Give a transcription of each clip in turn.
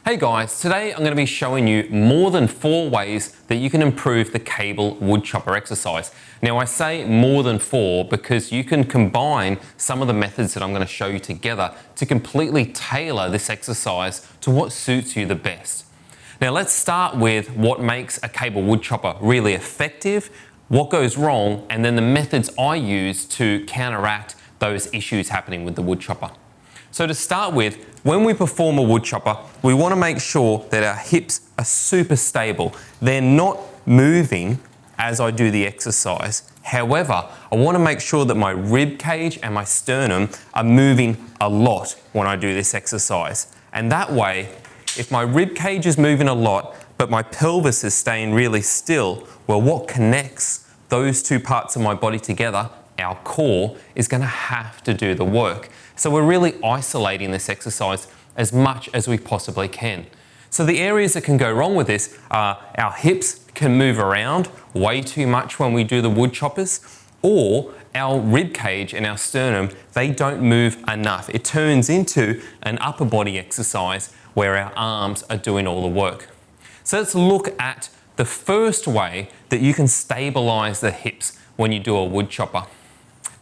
Hey guys, today I'm going to be showing you more than 4 ways that you can improve the cable woodchopper exercise. Now I say more than 4 because you can combine some of the methods that I'm going to show you together to completely tailor this exercise to what suits you the best. Now let's start with what makes a cable woodchopper really effective, what goes wrong, and then the methods I use to counteract those issues happening with the woodchopper. So to start with, when we perform a woodchopper, we want to make sure that our hips are super stable. They're not moving as I do the exercise. However, I want to make sure that my rib cage and my sternum are moving a lot when I do this exercise. And that way, if my rib cage is moving a lot, but my pelvis is staying really still, well, what connects those two parts of my body together, our core, is going to have to do the work. So we're really isolating this exercise as much as we possibly can. So the areas that can go wrong with this are our hips can move around way too much when we do the woodchoppers, or our rib cage and our sternum, they don't move enough. It turns into an upper body exercise where our arms are doing all the work. So let's look at the first way that you can stabilize the hips when you do a woodchopper.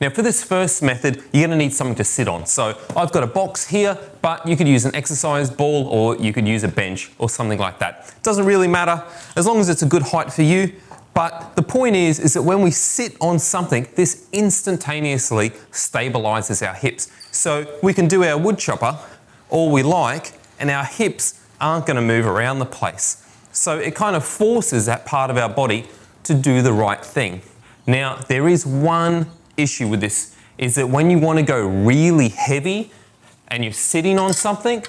Now for this first method, you're going to need something to sit on. So I've got a box here, but you could use an exercise ball or you could use a bench or something like that. Doesn't really matter as long as it's a good height for you. But the point is that when we sit on something, this instantaneously stabilizes our hips. So we can do our woodchopper all we like and our hips aren't going to move around the place. So it kind of forces that part of our body to do the right thing. Now there is one issue with this, is that when you want to go really heavy and you're sitting on something,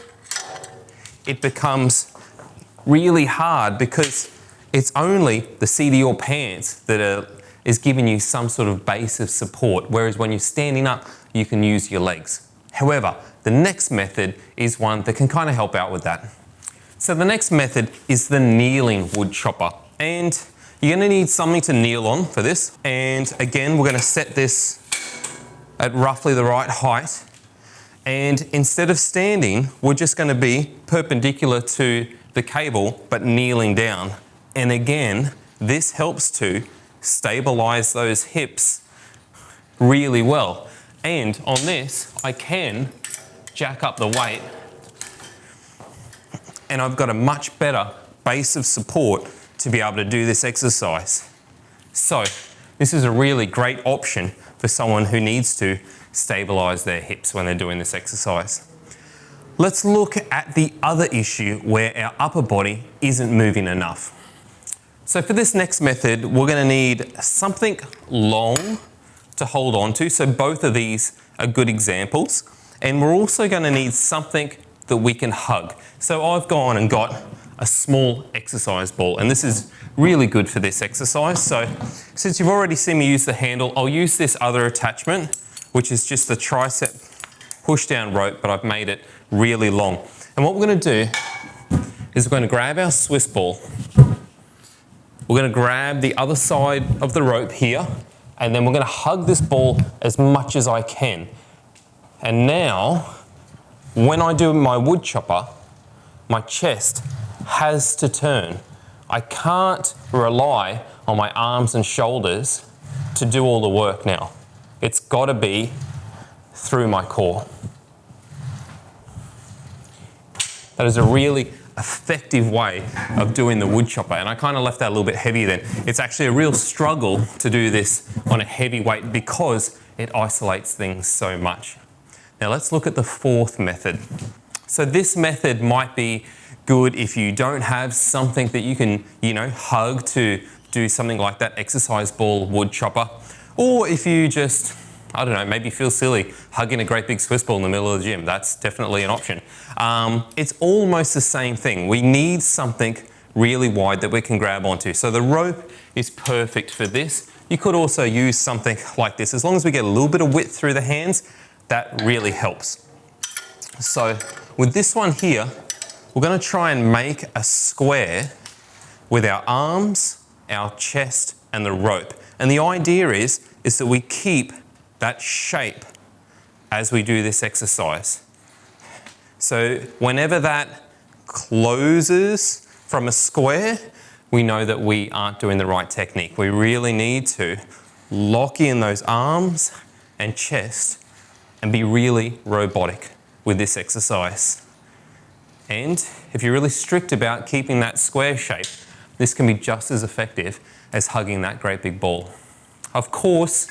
it becomes really hard because it's only the seat of your pants that is giving you some sort of base of support, whereas when you're standing up, you can use your legs. However, the next method is one that can kind of help out with that. So the next method is the kneeling woodchopper, and you're going to need something to kneel on for this. And again, we're going to set this at roughly the right height. And instead of standing, we're just going to be perpendicular to the cable, but kneeling down. And again, this helps to stabilize those hips really well. And on this, I can jack up the weight and I've got a much better base of support to be able to do this exercise. So this is a really great option for someone who needs to stabilize their hips when they're doing this exercise. Let's look at the other issue where our upper body isn't moving enough. So for this next method, we're going to need something long to hold on to. So both of these are good examples. And we're also going to need something that we can hug. So I've gone and got a small exercise ball, and this is really good for this exercise. So since you've already seen me use the handle, I'll use this other attachment, which is just the tricep push down rope, but I've made it really long. And what we're going to do is we're going to grab our Swiss ball. We're going to grab the other side of the rope here, and then we're going to hug this ball as much as I can. And now, when I do my woodchopper, my chest has to turn. I can't rely on my arms and shoulders to do all the work now. It's got to be through my core. That is a really effective way of doing the woodchopper, and I kind of left that a little bit heavy then. It's actually a real struggle to do this on a heavy weight because it isolates things so much. Now let's look at the fourth method. So this method might be good if you don't have something that you can, hug to do something like that exercise ball woodchopper, or if you just, maybe feel silly hugging a great big Swiss ball in the middle of the gym. That's definitely an option. It's almost the same thing. We need something really wide that we can grab onto. So the rope is perfect for this. You could also use something like this. As long as we get a little bit of width through the hands, that really helps. So with this one here, we're going to try and make a square with our arms, our chest, and the rope. And the idea is that we keep that shape as we do this exercise. So whenever that closes from a square, we know that we aren't doing the right technique. We really need to lock in those arms and chest and be really robotic with this exercise. And if you're really strict about keeping that square shape, this can be just as effective as hugging that great big ball. Of course,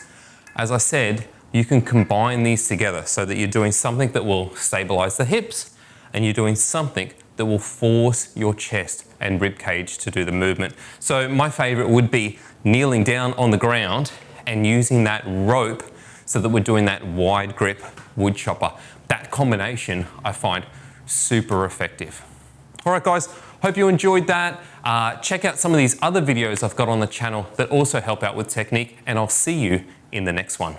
as I said, you can combine these together so that you're doing something that will stabilize the hips and you're doing something that will force your chest and rib cage to do the movement. So my favorite would be kneeling down on the ground and using that rope so that we're doing that wide grip wood chopper. That combination I find super effective. All right, guys, hope you enjoyed that. Check out some of these other videos I've got on the channel that also help out with technique, and I'll see you in the next one.